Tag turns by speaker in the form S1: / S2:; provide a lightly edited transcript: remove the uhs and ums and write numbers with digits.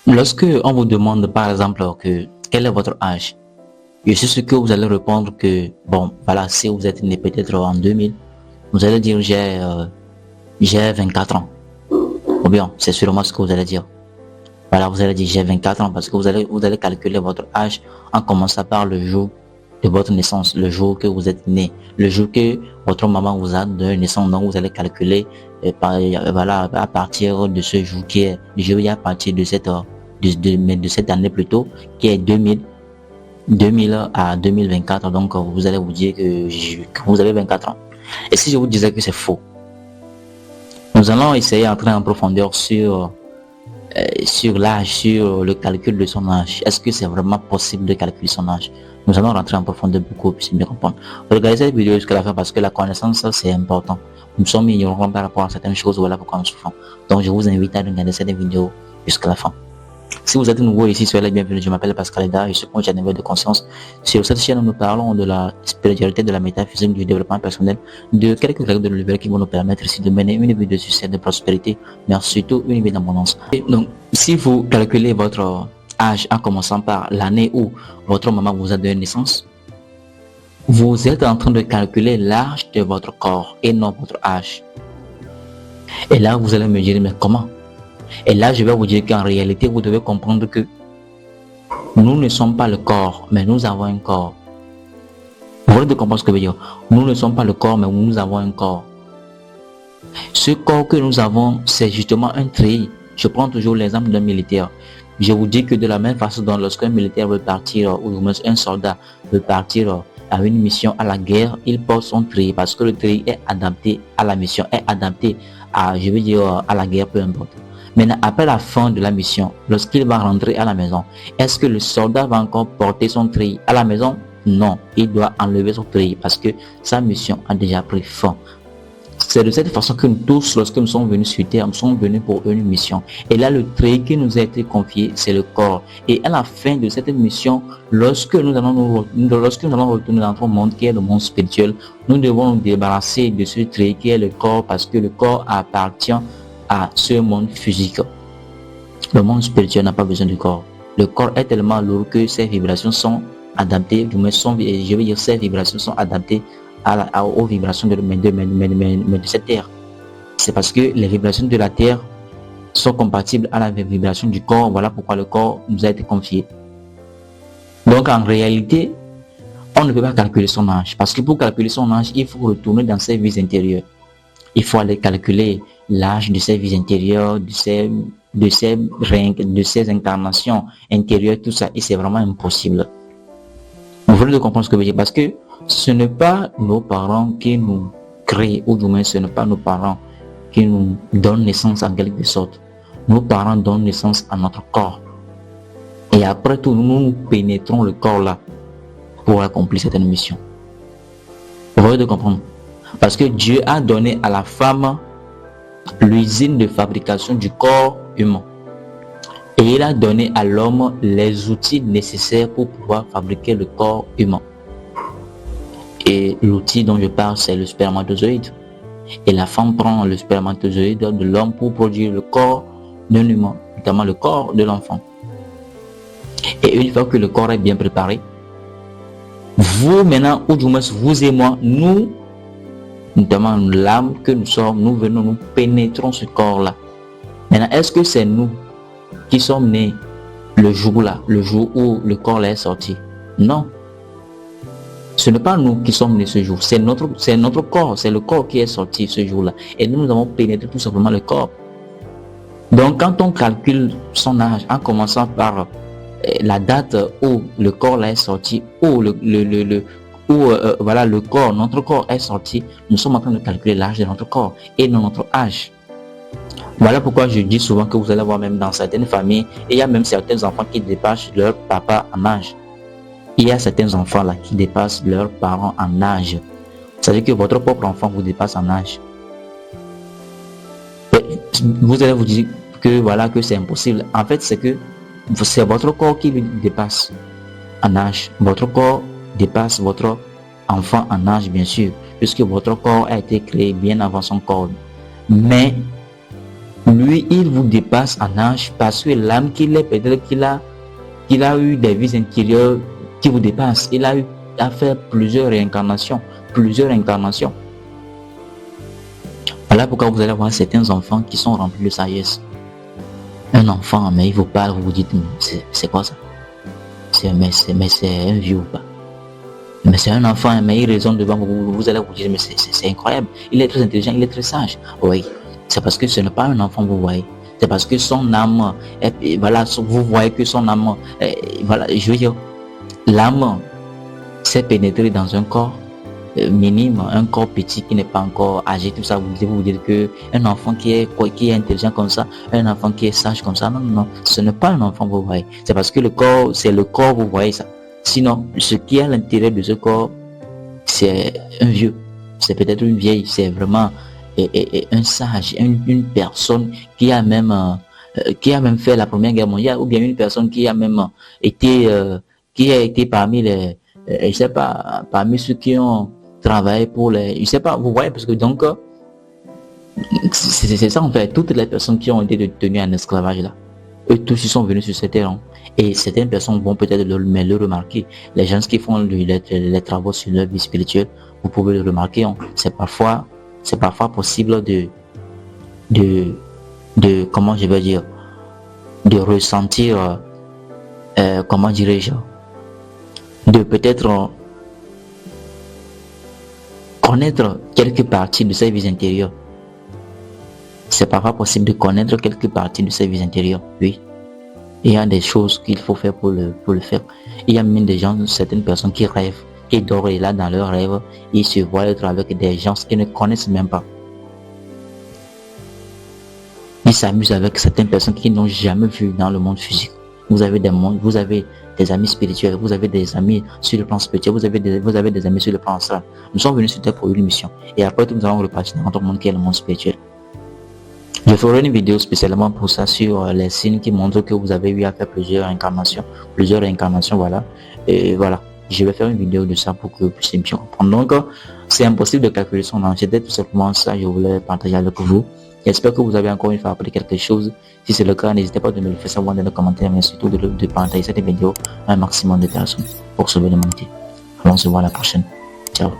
S1: Lorsque on vous demande par exemple que quel est votre âge, je suis sûr que vous allez répondre que bon voilà, si vous êtes né peut-être en 2000, vous allez dire j'ai 24 ans. Ou bien c'est sûrement ce que vous allez dire. Voilà, vous allez dire j'ai 24 ans parce que vous allez calculer votre âge en commençant par le jour de votre naissance, le jour que vous êtes né, le jour que votre maman vous a donné naissance. Donc vous allez calculer voilà, à partir de ce jour qui est, je veux dire à partir de de cette année plutôt, qui est 2000 à 2024. Donc vous allez vous dire que vous avez 24 ans. Et si je vous disais que c'est faux, nous allons essayer d'entrer en profondeur sur l'âge, sur le calcul de son âge. Est-ce que c'est vraiment possible de calculer son âge? Nous allons rentrer en profondeur beaucoup pour bien comprendre. Regardez cette vidéo jusqu'à la fin parce que la connaissance, c'est important. Nous sommes ignorants par rapport à certaines choses, voilà pourquoi nous souffrons. Donc je vous invite à regarder cette vidéo jusqu'à la fin. Si vous êtes nouveau ici, soyez les bienvenus. Je m'appelle Pascal Eda, je suis coach à niveau de conscience. Sur cette chaîne, nous parlons de la spiritualité, de la métaphysique, du développement personnel, de quelques règles de l'univers qui vont nous permettre ici de mener une vie de succès, de prospérité, mais surtout une vie d'abondance. Donc, si vous calculez votre âge en commençant par l'année où votre maman vous a donné naissance, vous êtes en train de calculer l'âge de votre corps et non votre âge. Et là, vous allez me dire, mais comment? Et là, je vais vous dire qu'en réalité, vous devez comprendre que nous ne sommes pas le corps, mais nous avons un corps. Vous voulez comprendre ce que je veux dire? Nous ne sommes pas le corps, mais nous avons un corps. Ce corps que nous avons, c'est justement un treillis. Je prends toujours l'exemple d'un militaire. Je vous dis que de la même façon dont lorsqu'un militaire veut partir, ou un soldat veut partir à une mission à la guerre, il porte son treillis parce que le treillis est adapté à la mission, est adapté à, je veux dire, à la guerre, peu importe. Maintenant, après la fin de la mission, lorsqu'il va rentrer à la maison, est-ce que le soldat va encore porter son treillis à la maison? Non, il doit enlever son treillis parce que sa mission a déjà pris fin. C'est de cette façon que nous tous, lorsque nous sommes venus sur terre, nous sommes venus pour une mission. Et là, le treillis qui nous a été confié, c'est le corps. Et à la fin de cette mission, lorsque nous allons retourner dans notre monde qui est le monde spirituel, nous devons nous débarrasser de ce treillis qui est le corps parce que le corps appartient à ce monde physique. Le monde spirituel n'a pas besoin du corps. Le corps est tellement lourd que ses vibrations sont adaptées, je veux dire ses vibrations sont adaptées aux vibrations de cette terre. C'est parce que les vibrations de la terre sont compatibles à la vibration du corps. Voilà pourquoi le corps nous a été confié. Donc en réalité, on ne peut pas calculer son âge. Parce que pour calculer son âge, il faut retourner dans ses vies intérieures. Il faut aller calculer l'âge de ses vies intérieures, de ses incarnations intérieures, tout ça, et c'est vraiment impossible. Vous voulez comprendre ce que je veux dire? Parce que ce n'est pas nos parents qui nous créent, ou du moins ce n'est pas nos parents qui nous donnent naissance en quelque sorte. Nos parents donnent naissance à notre corps. Et après tout, nous pénétrons le corps là pour accomplir certaines missions. Vous voulez comprendre? Parce que Dieu a donné à la femme l'usine de fabrication du corps humain. Et il a donné à l'homme les outils nécessaires pour pouvoir fabriquer le corps humain. Et l'outil dont je parle, c'est le spermatozoïde. Et la femme prend le spermatozoïde de l'homme pour produire le corps d'un humain, notamment le corps de l'enfant. Et une fois que le corps est bien préparé, vous maintenant, ou du moins vous et moi, nous, notamment l'âme que nous sommes, nous venons, nous pénétrons ce corps-là. Maintenant, est-ce que c'est nous qui sommes nés le jour-là, le jour où le corps là est sorti? Non. Ce n'est pas nous qui sommes nés ce jour, c'est notre corps, c'est le corps qui est sorti ce jour-là. Et nous avons pénétré tout simplement le corps. Donc quand on calcule son âge en commençant par la date où le corps là est sorti, où voilà, notre corps est sorti, nous sommes en train de calculer l'âge de notre corps et non notre âge. Voilà pourquoi je dis souvent que vous allez voir même dans certaines familles, il y a même certains enfants qui dépassent leur papa en âge. Il y a certains enfants là qui dépassent leurs parents en âge. C'est-à-dire que votre propre enfant vous dépasse en âge. Et vous allez vous dire que voilà, que c'est impossible. En fait, c'est que c'est votre corps qui lui dépasse en âge. Votre corps dépasse votre enfant en âge, bien sûr, puisque votre corps a été créé bien avant son corps. Mais lui, il vous dépasse en âge parce que l'âme qu'il est, peut-être qu'il a eu des vies intérieures qui vous dépassent. Il a eu à faire plusieurs réincarnations. Voilà pourquoi vous allez voir certains enfants qui sont remplis de sagesse. Un enfant, mais il vous parle, vous vous dites, c'est quoi ça? Mais c'est un vieux ou pas? Mais c'est un enfant, mais il raisonne devant vous, vous allez vous dire, mais c'est incroyable. Il est très intelligent, il est très sage. Oui, c'est parce que ce n'est pas un enfant, vous voyez. C'est parce que son âme, voilà, vous voyez que son âme, voilà, je veux dire, l'âme s'est pénétrée dans un corps minime, un corps petit qui n'est pas encore âgé, tout ça. Vous dites que un enfant qui est intelligent comme ça, un enfant qui est sage comme ça, non, ce n'est pas un enfant, vous voyez. C'est parce que le corps, c'est le corps, vous voyez ça. Sinon, ce qui est à l'intérieur de ce corps, c'est un vieux, c'est peut-être une vieille, c'est vraiment un sage, une personne qui a même fait la Première Guerre mondiale, ou bien une personne qui a même été parmi les, je sais pas, parmi ceux qui ont travaillé pour les, je sais pas, vous voyez, parce que donc c'est ça en fait, toutes les personnes qui ont été tenues en esclavage là, eux tous ils sont venus sur cette terre. Et certaines personnes vont peut-être le remarquer. Les gens qui font les travaux sur leur vie spirituelle, vous pouvez le remarquer. C'est parfois possible de comment je vais dire, de ressentir, comment dirais-je, de peut-être connaître quelques parties de sa vie intérieure. C'est parfois possible de connaître quelques parties de sa vie intérieure, oui. Il y a des choses qu'il faut faire pour le faire. Il y a même des gens, certaines personnes qui rêvent, qui dorment et là dans leurs rêves, ils se voient être avec des gens qu'ils ne connaissent même pas. Ils s'amusent avec certaines personnes qu'ils n'ont jamais vues dans le monde physique. Vous avez des amis spirituels, vous avez des amis sur le plan spirituel, vous avez des amis sur le plan astral. Nous sommes venus sur Terre pour une mission. Et après tout, nous allons repartir dans notre monde qui est le monde spirituel. Je ferai une vidéo spécialement pour ça sur les signes qui montrent que vous avez eu à faire plusieurs réincarnations, voilà. Et voilà, je vais faire une vidéo de ça pour que vous puissiez bien comprendre. Donc, c'est impossible de calculer son âge. C'était tout simplement ça, je voulais partager avec vous. J'espère que vous avez encore une fois appris quelque chose. Si c'est le cas, n'hésitez pas à me le faire savoir dans les commentaires, mais surtout de partager cette vidéo à un maximum de personnes pour sauver l'humanité. Alors, on se voit à la prochaine. Ciao.